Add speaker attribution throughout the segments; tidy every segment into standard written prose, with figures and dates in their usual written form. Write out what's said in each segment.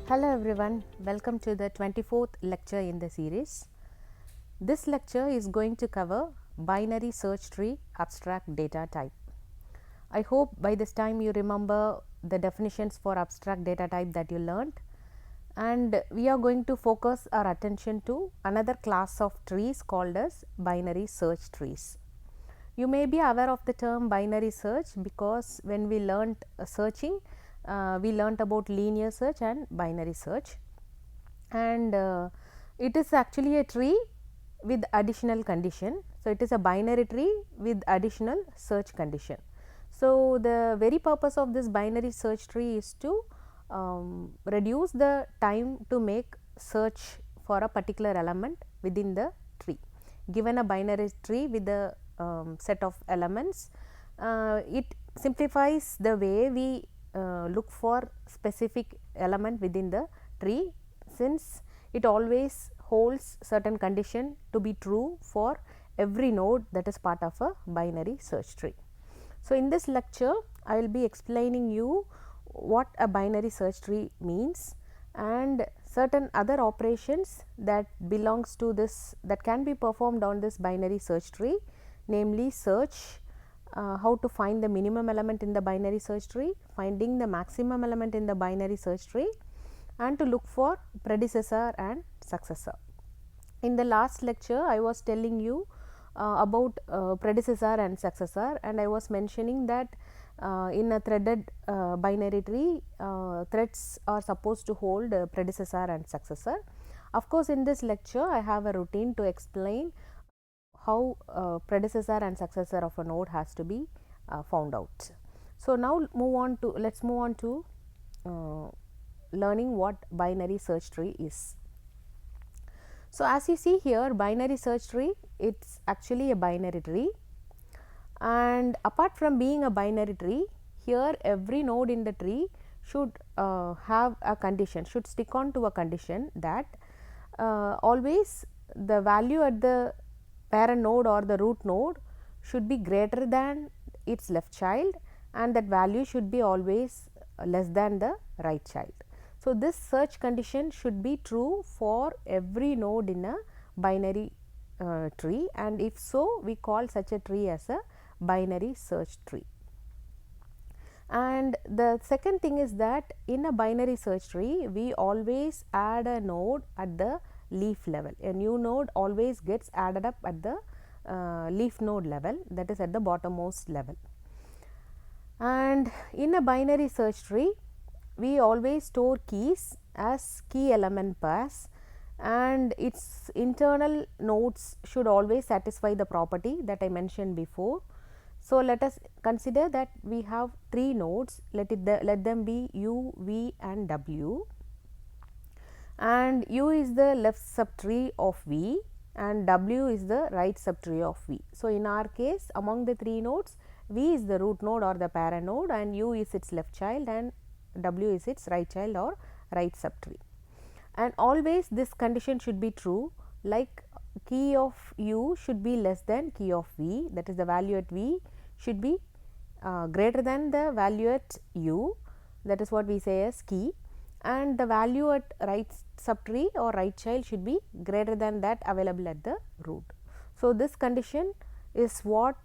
Speaker 1: Hello everyone, welcome to the 24th lecture in the series. This lecture is going to cover binary search tree abstract data type. I hope by this time you remember the definitions for abstract data type that you learned, and we are going to focus our attention to another class of trees called as binary search trees. You may be aware of the term binary search because when we learnt searching, we learnt about linear search and binary search, and it is actually a tree with additional condition. So, it is a binary tree with additional search condition. So, the very purpose of this binary search tree is to reduce the time to make search for a particular element within the tree. Given a binary tree with a set of elements, it simplifies the way we look for specific element within the tree, since it always holds certain condition to be true for every node that is part of a binary search tree. So, in this lecture I will be explaining you what a binary search tree means and certain other operations that belongs to this, that can be performed on this binary search tree, namely search, how to find the minimum element in the binary search tree, finding the maximum element in the binary search tree, and to look for predecessor and successor. In the last lecture I was telling you about predecessor and successor, and I was mentioning that in a threaded binary tree, threads are supposed to hold predecessor and successor. Of course, in this lecture I have a routine to explain how predecessor and successor of a node has to be found out. So, now let's move on to learning what binary search tree is. So, as you see here, binary search tree, it's actually a binary tree, and apart from being a binary tree, here every node in the tree should have a condition, should stick on to a condition that always the value at the parent node or the root node should be greater than its left child, and that value should be always less than the right child. So, this search condition should be true for every node in a binary tree, and if so, we call such a tree as a binary search tree. And the second thing is that in a binary search tree, we always add a node at the leaf level. A new node always gets added up at the leaf node level, that is at the bottommost level. And in a binary search tree, we always store keys as key element pairs, and its internal nodes should always satisfy the property that I mentioned before. So, let us consider that we have three nodes, let them be U, V and W, and U is the left subtree of V and W is the right subtree of V. So, in our case, among the three nodes, V is the root node or the parent node, and U is its left child and W is its right child or right subtree. And always this condition should be true, like key of U should be less than key of V, that is the value at V should be greater than the value at U, that is what we say as key, and the value at right subtree or right child should be greater than that available at the root. So, this condition is what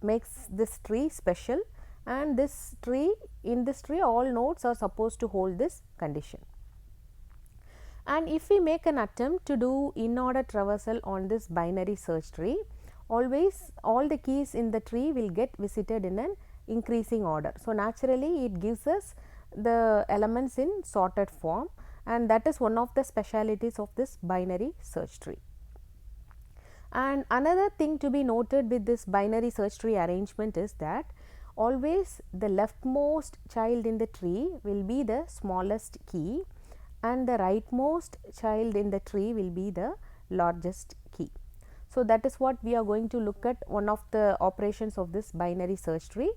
Speaker 1: makes this tree special, and this tree, in this tree all nodes are supposed to hold this condition. And if we make an attempt to do in order traversal on this binary search tree, always all the keys in the tree will get visited in an increasing order. So, naturally it gives us the elements in sorted form, and that is one of the specialities of this binary search tree. And another thing to be noted with this binary search tree arrangement is that always the leftmost child in the tree will be the smallest key, and the rightmost child in the tree will be the largest key. So, that is what we are going to look at, one of the operations of this binary search tree.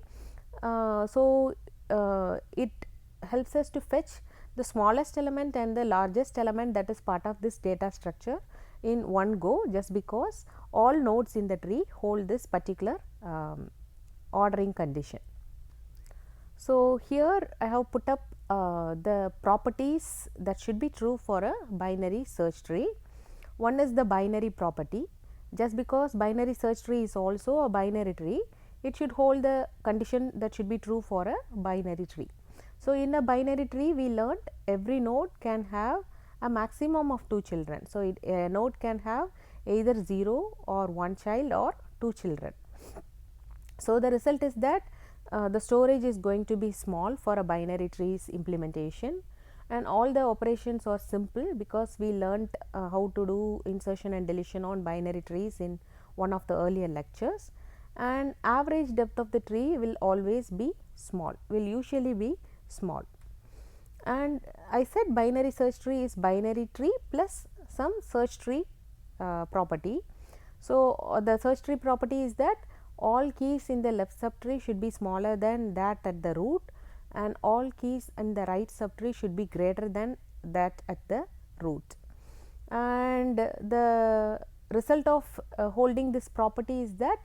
Speaker 1: It helps us to fetch the smallest element and the largest element that is part of this data structure in one go, just because all nodes in the tree hold this particular ordering condition. So, here I have put up the properties that should be true for a binary search tree. One is the binary property. Just because binary search tree is also a binary tree, it should hold the condition that should be true for a binary tree. So, in a binary tree we learnt every node can have a maximum of 2 children. So, a node can have either 0 or 1 child or 2 children. So, the result is that the storage is going to be small for a binary trees implementation, and all the operations are simple because we learnt how to do insertion and deletion on binary trees in one of the earlier lectures, and average depth of the tree will always be small, will usually be small. And I said binary search tree is binary tree plus some search tree property. So, the search tree property is that all keys in the left subtree should be smaller than that at the root, and all keys in the right subtree should be greater than that at the root. And the result of holding this property is that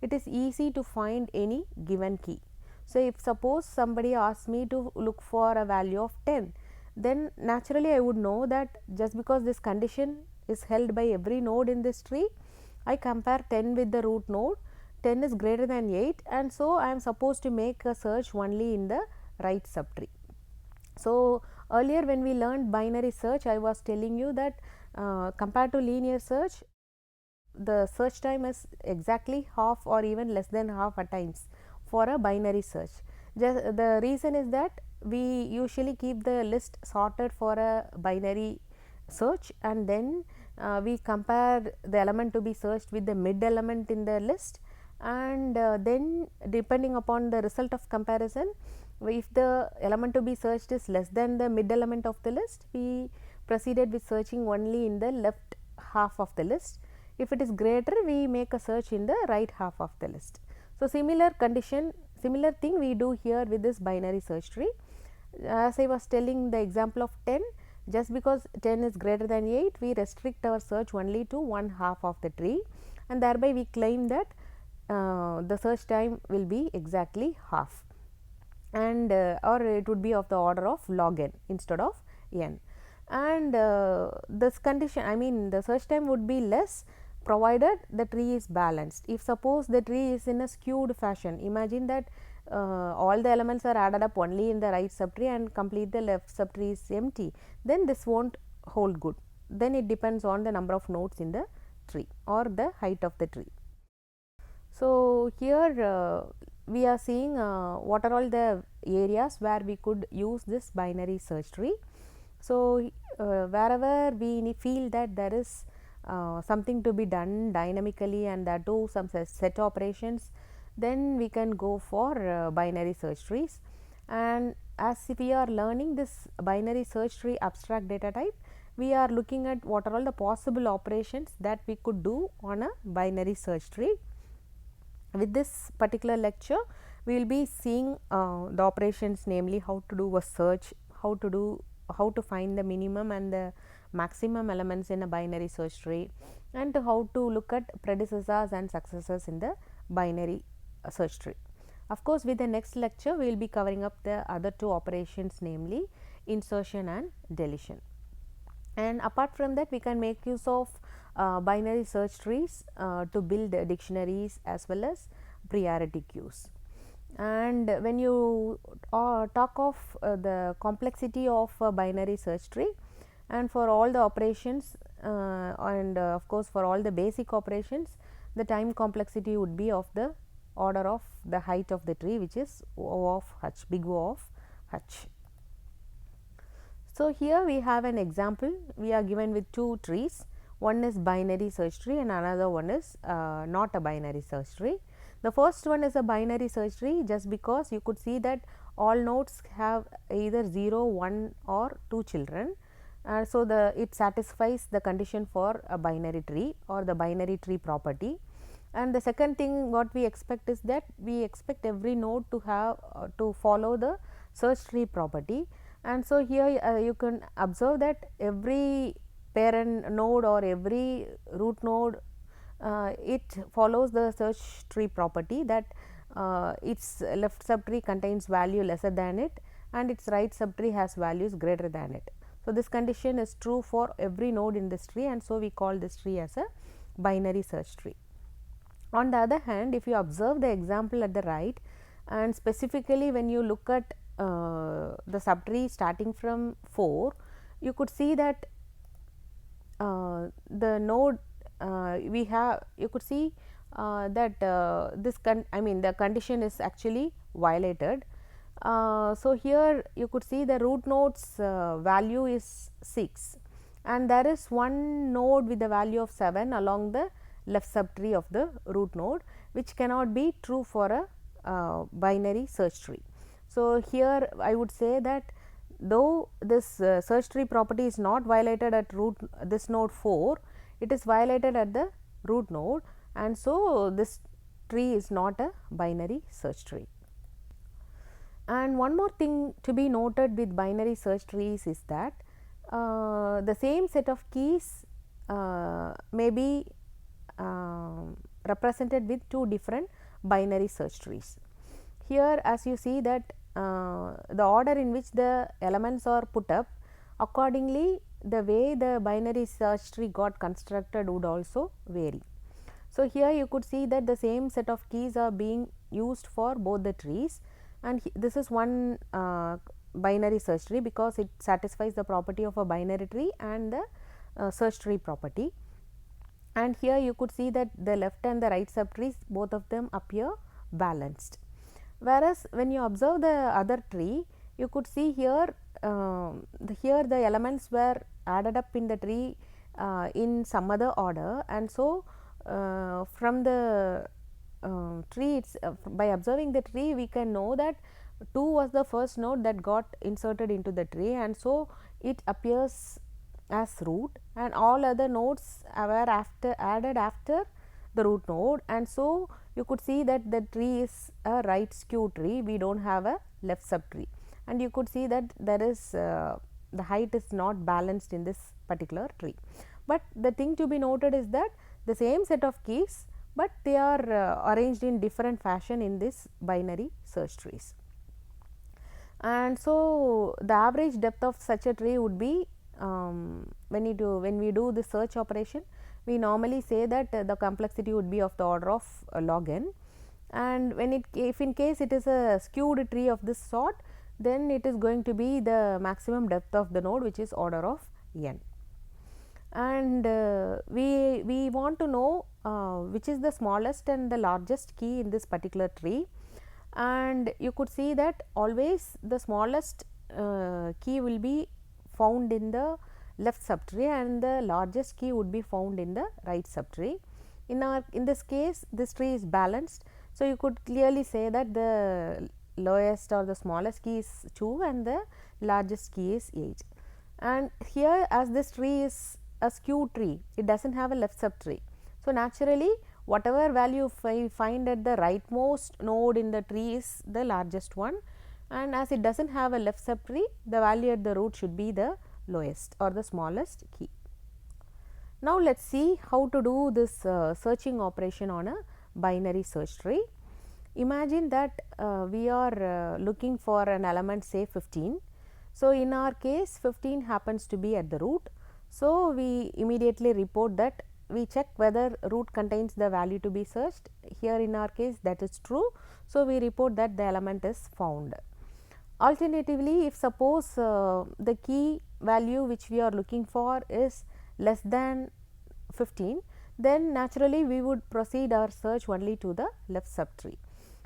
Speaker 1: it is easy to find any given key. So, if suppose somebody asks me to look for a value of 10, then naturally I would know that just because this condition is held by every node in this tree, I compare 10 with the root node, 10 is greater than 8, and so I am supposed to make a search only in the right subtree. So, earlier when we learned binary search, I was telling you that compared to linear search, the search time is exactly half or even less than half at times for a binary search. The reason is that we usually keep the list sorted for a binary search, and then we compare the element to be searched with the mid element in the list, and then depending upon the result of comparison, if the element to be searched is less than the mid element of the list, we proceeded with searching only in the left half of the list. If it is greater, we make a search in the right half of the list. So, similar condition, similar thing we do here with this binary search tree. As I was telling the example of 10, just because 10 is greater than 8, we restrict our search only to one half of the tree, and thereby we claim that the search time will be exactly half, and or it would be of the order of log n instead of n. And this condition, I mean the search time would be less provided the tree is balanced. If suppose the tree is in a skewed fashion, imagine that all the elements are added up only in the right subtree and complete the left subtree is empty, then this won't hold good. Then it depends on the number of nodes in the tree or the height of the tree. So, here we are seeing what are all the areas where we could use this binary search tree. So, wherever we feel that there is something to be done dynamically and that do some set operations, then we can go for binary search trees. And as we are learning this binary search tree abstract data type, we are looking at what are all the possible operations that we could do on a binary search tree. With this particular lecture, we will be seeing the operations, namely how to do a search, how to find the minimum and the maximum elements in a binary search tree, and how to look at predecessors and successors in the binary search tree. Of course, with the next lecture, we will be covering up the other two operations, namely insertion and deletion. And apart from that, we can make use of binary search trees to build dictionaries as well as priority queues. And when you talk of the complexity of a binary search tree, and for all the operations and of course for all the basic operations, the time complexity would be of the order of the height of the tree, which is O of h, big O of h. So, here we have an example. We are given with two trees. One is binary search tree and another one is not a binary search tree. The first one is a binary search tree just because you could see that all nodes have either 0, 1 or 2 children. So, it satisfies the condition for a binary tree or the binary tree property. And the second thing what we expect is that we expect every node to have to follow the search tree property. And so, here you can observe that every parent node or every root node it follows the search tree property that its left subtree contains value lesser than it, and its right subtree has values greater than it. So, this condition is true for every node in this tree, and so we call this tree as a binary search tree. On the other hand, if you observe the example at the right, and specifically when you look at the subtree starting from 4, you could see that the node we have, you could see that the condition is actually violated. So, here you could see the root node's value is 6, and there is one node with the value of 7 along the left subtree of the root node, which cannot be true for a binary search tree. So, here I would say that though this search tree property is not violated at this node 4, it is violated at the root node, and so this tree is not a binary search tree. And one more thing to be noted with binary search trees is that the same set of keys may be represented with two different binary search trees. Here, as you see that the order in which the elements are put up, accordingly the way the binary search tree got constructed would also vary. So, here you could see that the same set of keys are being used for both the trees, and this is one binary search tree because it satisfies the property of a binary tree and the search tree property. And here you could see that the left and the right subtrees, both of them appear balanced. Whereas, when you observe the other tree, you could see here the elements were added up in the tree in some other order, and so from the tree by observing the tree we can know that 2 was the first node that got inserted into the tree, and so it appears as root, and all other nodes were added after the root node, and so you could see that the tree is a right skew tree, we do not have a left subtree, and you could see that there is the height is not balanced in this particular tree. But the thing to be noted is that the same set of keys, but they are arranged in different fashion in this binary search trees. And so, the average depth of such a tree would be when we do the search operation, we normally say that the complexity would be of the order of log n, and if in case it is a skewed tree of this sort, then it is going to be the maximum depth of the node, which is order of n. And we want to know which is the smallest and the largest key in this particular tree, and you could see that always the smallest key will be found in the left subtree and the largest key would be found in the right subtree. In this case, this tree is balanced, so you could clearly say that the lowest or the smallest key is 2 and the largest key is 8. And here, as this tree is a skew tree, it does not have a left subtree. So, naturally whatever value we find at the rightmost node in the tree is the largest one, and as it does not have a left subtree, the value at the root should be the lowest or the smallest key. Now, let us see how to do this searching operation on a binary search tree. Imagine that we are looking for an element, say 15. So, in our case 15 happens to be at the root. So, we immediately report that we check whether root contains the value to be searched. Here in our case that is true. So, we report that the element is found. Alternatively, if suppose the key value which we are looking for is less than 15, then naturally we would proceed our search only to the left subtree,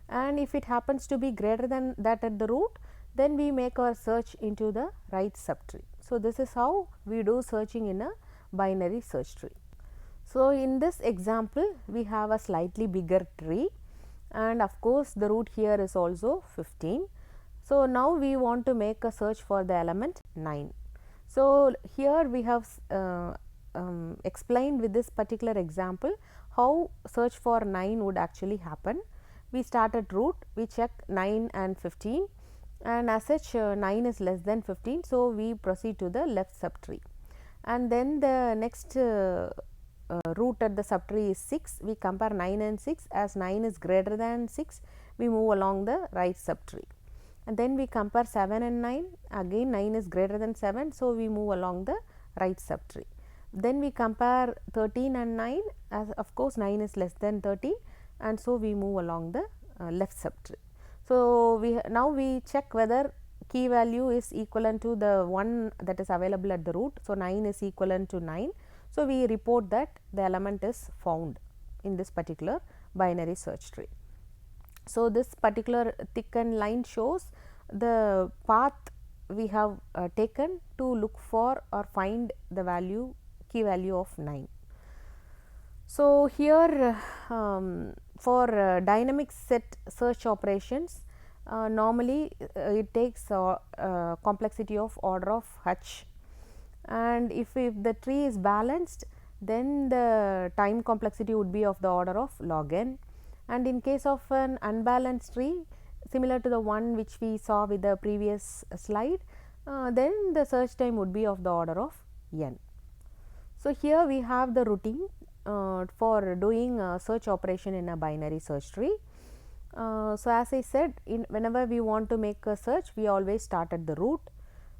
Speaker 1: and if it happens to be greater than that at the root, then we make our search into the right subtree. So, this is how we do searching in a binary search tree. So, in this example we have a slightly bigger tree, and of course, the root here is also 15. So, now we want to make a search for the element 9. So, here we have explained with this particular example how search for 9 would actually happen. We start at root, we check 9 and 15, and as such 9 is less than 15. So, we proceed to the left subtree, and then the next root at the subtree is 6. We compare 9 and 6, as 9 is greater than 6, we move along the right subtree, and then we compare 7 and 9. Again 9 is greater than 7, so we move along the right subtree. Then we compare 13 and 9, as of course 9 is less than 13, and so we move along the left subtree. So now we check whether key value is equivalent to the one that is available at the root. So 9 is equivalent to 9. So we report that the element is found in this particular binary search tree. So this particular thickened line shows the path we have taken to look for or find the key value of 9. So here for dynamic set search operations, normally it takes complexity of order of h, and if the tree is balanced, then the time complexity would be of the order of log n, and in case of an unbalanced tree similar to the one which we saw with the previous slide, then the search time would be of the order of n. So here we have the routine for doing a search operation in a binary search tree. So as I said, whenever we want to make a search, we always start at the root,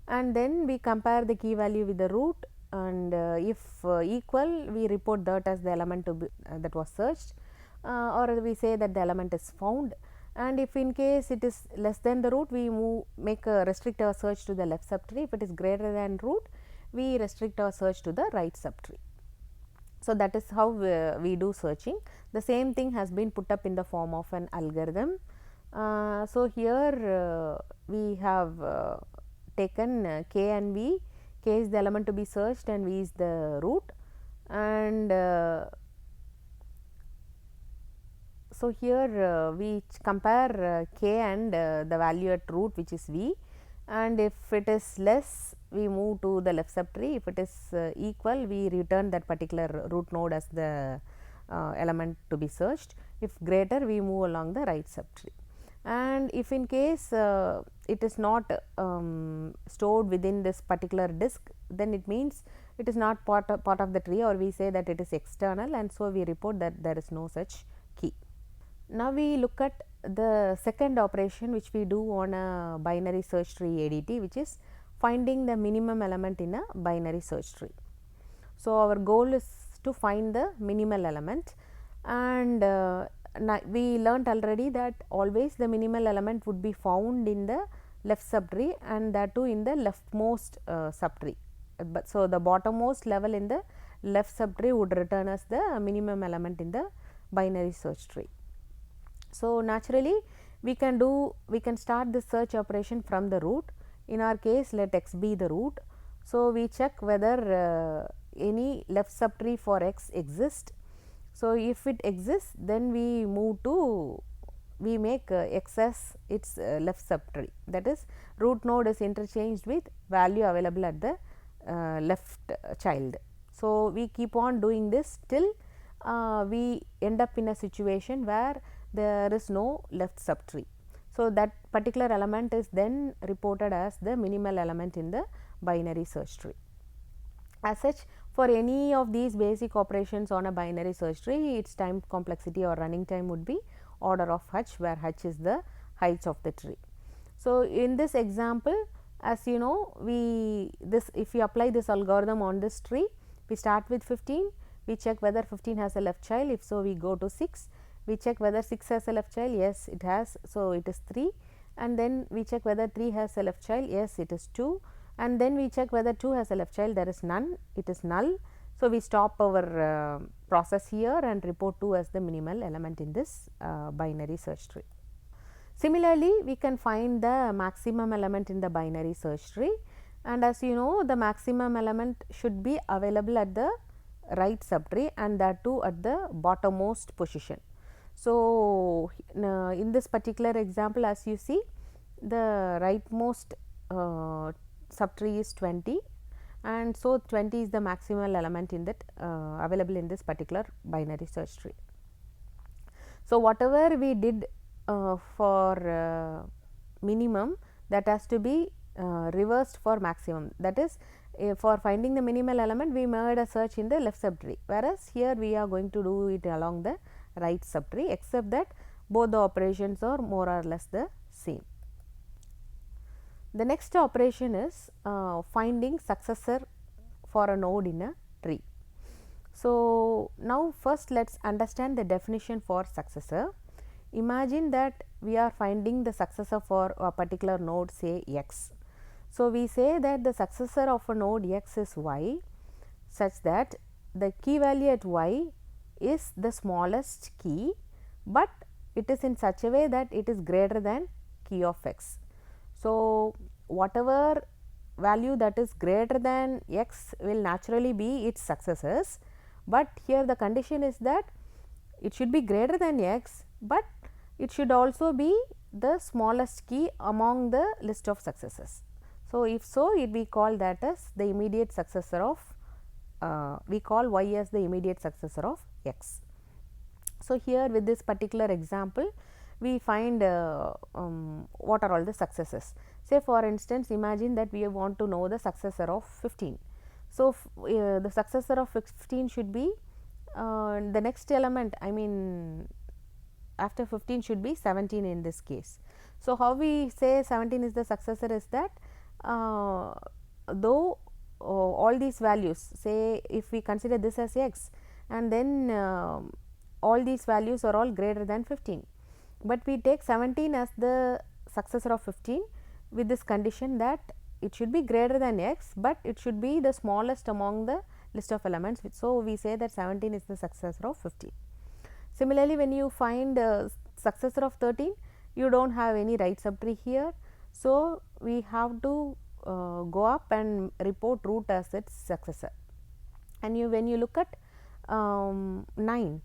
Speaker 1: and then we compare the key value with the root, and if equal, we report that as the element that was searched, or we say that the element is found. And if in case it is less than the root, we restrict our search to the left subtree. If it is greater than root, we restrict our search to the right subtree. So that is how we do searching. The same thing has been put up in the form of an algorithm. So here we have taken k and v. K is the element to be searched and v is the root, and so here we compare k and the value at root, which is v, and if it is less, we move to the left subtree. If it is equal, we return that particular root node as the element to be searched. If greater, we move along the right subtree. And if in case it is not stored within this particular disk, then it means it is not part of the tree, or we say that it is external, and so we report that there is no such key. Now we look at the second operation which we do on a binary search tree ADT, which is finding the minimum element in a binary search tree. So our goal is to find the minimal element, and we learnt already that always the minimal element would be found in the left subtree, and that too in the leftmost subtree. But so the bottommost level in the left subtree would return us the minimum element in the binary search tree. So naturally we can start the search operation from the root. In our case, let x be the root. So we check whether any left subtree for x exists. So if it exists, then we make x as its left subtree, that is root node is interchanged with value available at the left child. So we keep on doing this till we end up in a situation where there is no left subtree. So that particular element is then reported as the minimal element in the binary search tree. As such, for any of these basic operations on a binary search tree, its time complexity or running time would be order of h, where h is the height of the tree. So in this example, as you know, if we apply this algorithm on this tree, we start with 15, we check whether 15 has a left child. If so, we go to 6. We check whether 6 has a left child. Yes, it has. So it is 3. And then we check whether 3 has a left child. Yes, it is 2. And then we check whether 2 has a left child. There is none. It is null. So we stop our process here and report 2 as the minimal element in this binary search tree. Similarly, we can find the maximum element in the binary search tree, and as you know, the maximum element should be available at the right subtree, and that too at the bottommost position. So in this particular example, as you see, the rightmost subtree is 20, and so 20 is the maximal element in that available in this particular binary search tree. So whatever we did for minimum, that has to be reversed for maximum. That is, for finding the minimal element, we made a search in the left subtree, whereas here we are going to do it along the right subtree, except that both the operations are more or less the same. The next operation is finding successor for a node in a tree. So, now first let us understand the definition for successor. Imagine that we are finding the successor for a particular node, say x. So, we say that the successor of a node x is y, such that the key value at y is the smallest key, but it is in such a way that it is greater than key of x. So, whatever value that is greater than x will naturally be its successors, but here the condition is that it should be greater than x, but it should also be the smallest key among the list of successors. So, if so, we call that as the immediate successor of we call y as the immediate successor of x. So, here with this particular example we find what are all the successors. Say for instance, imagine that we want to know the successor of 15. So, the successor of 15 should be the next element, I mean after 15 should be 17 in this case. So, how we say 17 is the successor is that though all these values, say if we consider this as x and then all these values are all greater than 15, but we take 17 as the successor of 15 with this condition that it should be greater than x, but it should be the smallest among the list of elements. So, we say that 17 is the successor of 15. Similarly, when you find successor of 13, you do not have any right subtree here. So, we have to go up and report root as its successor. And when you look at 9,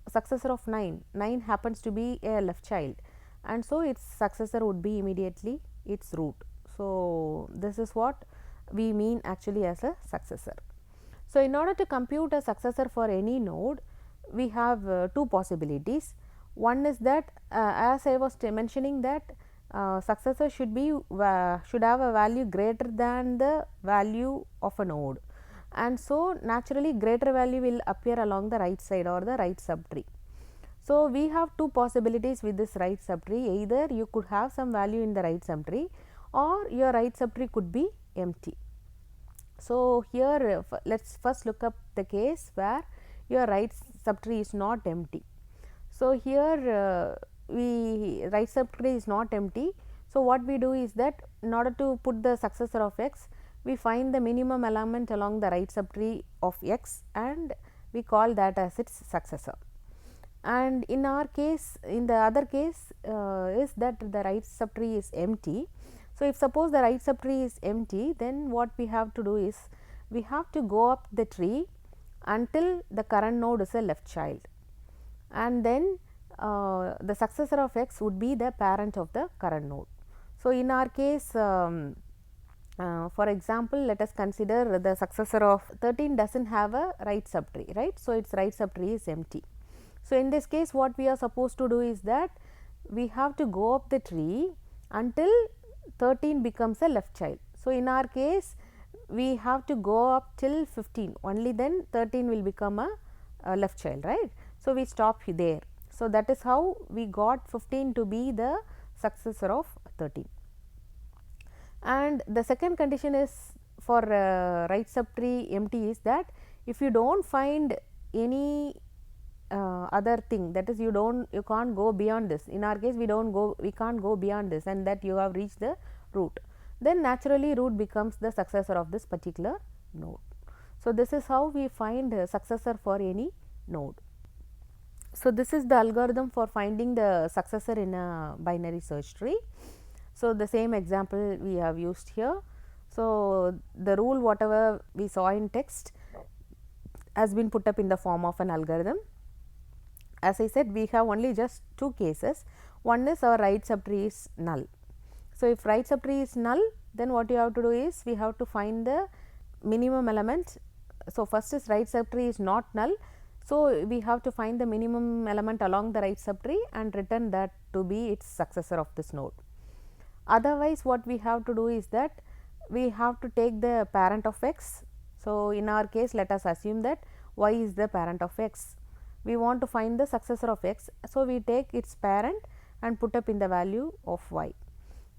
Speaker 1: successor of 9, 9 happens to be a left child, and so its successor would be immediately its root. So, this is what we mean actually as a successor. So, in order to compute a successor for any node, we have two possibilities. One is that as I was mentioning that successor should have a value greater than the value of a node, and so naturally greater value will appear along the right side or the right subtree. So, we have two possibilities with this right subtree. Either you could have some value in the right subtree or your right subtree could be empty. So, here let us first look up the case where your right subtree is not empty. So, here right subtree is not empty. So, what we do is that in order to put the successor of x, we find the minimum element along the right subtree of x and we call that as its successor. And in our case, in the other case is that the right subtree is empty. So, if suppose the right subtree is empty, then what we have to do is we have to go up the tree until the current node is a left child, and then the successor of x would be the parent of the current node. So, in our case for example, let us consider the successor of 13 does not have a right subtree, right. So, its right subtree is empty. So, in this case what we are supposed to do is that we have to go up the tree until 13 becomes a left child. So, in our case we have to go up till 15, only then 13 will become a left child, right. So, we stop there. So, that is how we got 15 to be the successor of 13. And the second condition is for right subtree empty is that if you do not find any other thing, that is you can't go beyond this. In our case we can't go beyond this, and that you have reached the root, then naturally root becomes the successor of this particular node. So, this is how we find a successor for any node. So, this is the algorithm for finding the successor in a binary search tree. So, the same example we have used here. So, the rule whatever we saw in text has been put up in the form of an algorithm. As I said, we have only just two cases. One is our right subtree is null. So, if right subtree is null, then what you have to do is we have to find the minimum element. So, first is right subtree is not null. So, we have to find the minimum element along the right subtree and return that to be its successor of this node. Otherwise, what we have to do is that we have to take the parent of x. So, in our case let us assume that y is the parent of x. We want to find the successor of x. So, we take its parent and put up in the value of y.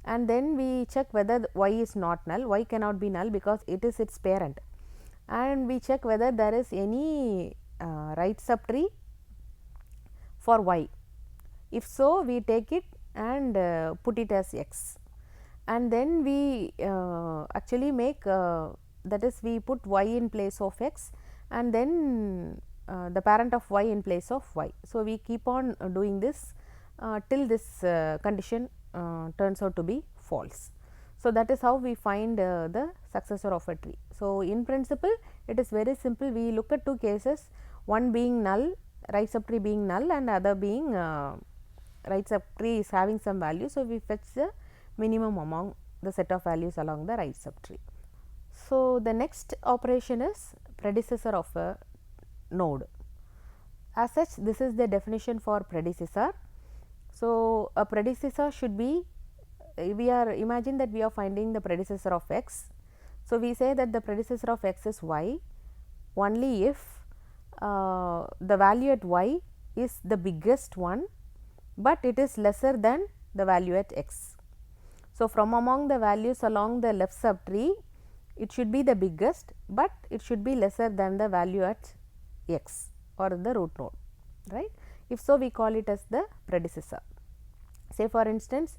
Speaker 1: and then we check whether y is not null. Y cannot be null because it is its parent, and we check whether there is any right subtree for y. If so, we take it and put it as x, and then we actually make that is, we put y in place of x, and then the parent of y in place of y. So, we keep on doing this till this condition turns out to be false. So, that is how we find the successor of a tree. So, in principle it is very simple. We look at two cases, one being null, right subtree being null, and other being right subtree is having some value. So, we fetch the minimum among the set of values along the right subtree. So, the next operation is predecessor of a node. As such, this is the definition for predecessor. So, a predecessor should be, we are, imagine that we are finding the predecessor of x. So, we say that the predecessor of x is y only if the value at y is the biggest one, but it is lesser than the value at x. So, from among the values along the left subtree, it should be the biggest, but it should be lesser than the value at x or the root node, right. If so, we call it as the predecessor. Say for instance,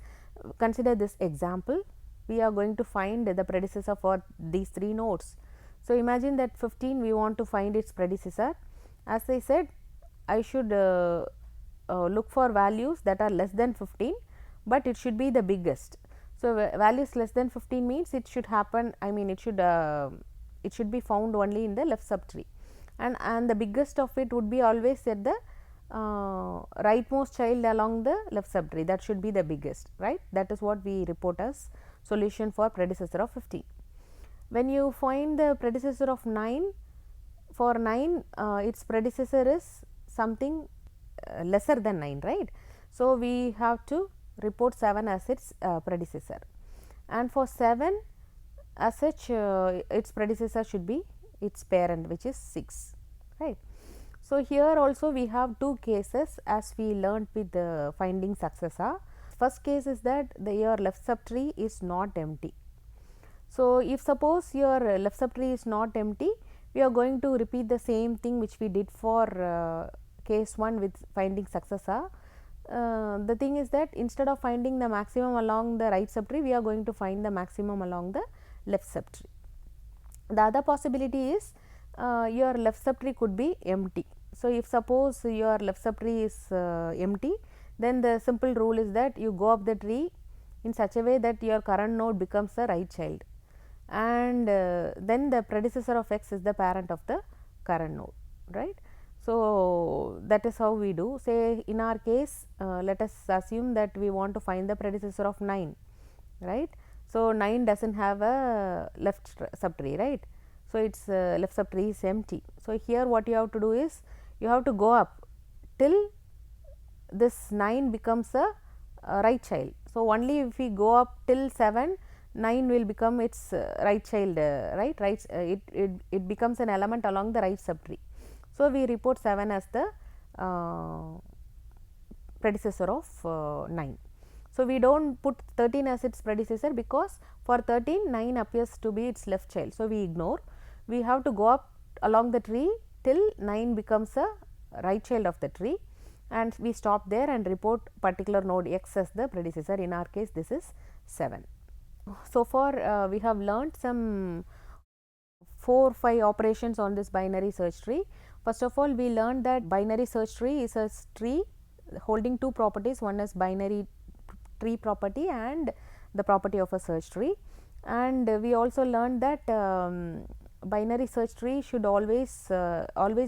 Speaker 1: consider this example, we are going to find the predecessor for these 3 nodes. So, imagine that 15 we want to find its predecessor. As I said, I should look for values that are less than 15, but it should be the biggest. So, values less than 15 means it should happen, I mean it should be found only in the left subtree, and the biggest of it would be always at the rightmost child along the left subtree, that should be the biggest, right. That is what we report as solution for predecessor of 15. When you find the predecessor of 9, for 9 its predecessor is something lesser than 9, right. So, we have to report 7 as its predecessor, and for 7 as such its predecessor should be its parent, which is 6, right. So, here also we have 2 cases as we learnt with the finding successor. First case is that your left subtree is not empty. So, if suppose your left subtree is not empty, we are going to repeat the same thing which we did for case 1 with finding successor. The thing is that instead of finding the maximum along the right subtree, we are going to find the maximum along the left subtree. The other possibility is your left subtree could be empty. So, if suppose your left subtree is empty, then the simple rule is that you go up the tree in such a way that your current node becomes the right child, and then the predecessor of x is the parent of the current node, right. So, that is how we do. Say in our case, let us assume that we want to find the predecessor of 9, right. So, 9 does not have a left subtree, right. So, its left subtree is empty. So, here what you have to do is you have to go up till this 9 becomes a right child. So, only if we go up till 7, 9 will become its right child, right, it becomes an element along the right subtree. So, we report 7 as the predecessor of 9. So, we do not put 13 as its predecessor, because for 13 9 appears to be its left child. So, we ignore, we have to go up along the tree till 9 becomes a right child of the tree, and we stop there and report particular node x as the predecessor. In our case, this is 7. So far we have learnt some 4-5 operations on this binary search tree. First of all, we learned that binary search tree is a tree holding 2 properties, one is binary tree property and the property of a search tree, and we also learned that binary search tree should always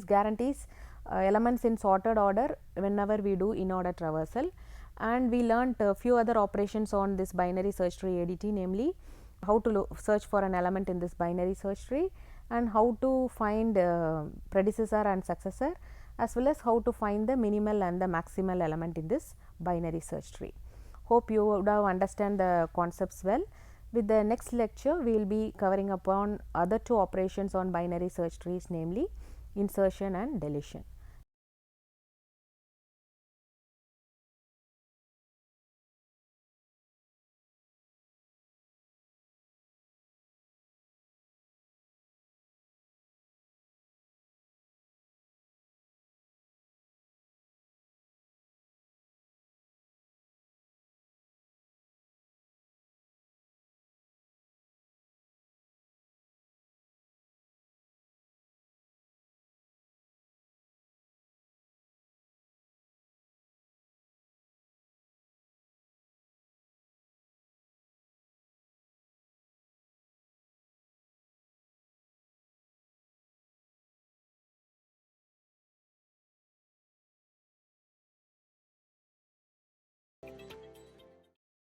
Speaker 1: guarantees elements in sorted order whenever we do in order traversal. And we learnt a few other operations on this binary search tree ADT, namely how to search for an element in this binary search tree, and how to find predecessor and successor, as well as how to find the minimal and the maximal element in this binary search tree. Hope you would have understand the concepts well. With the next lecture, we will be covering upon other 2 operations on binary search trees, namely insertion and deletion.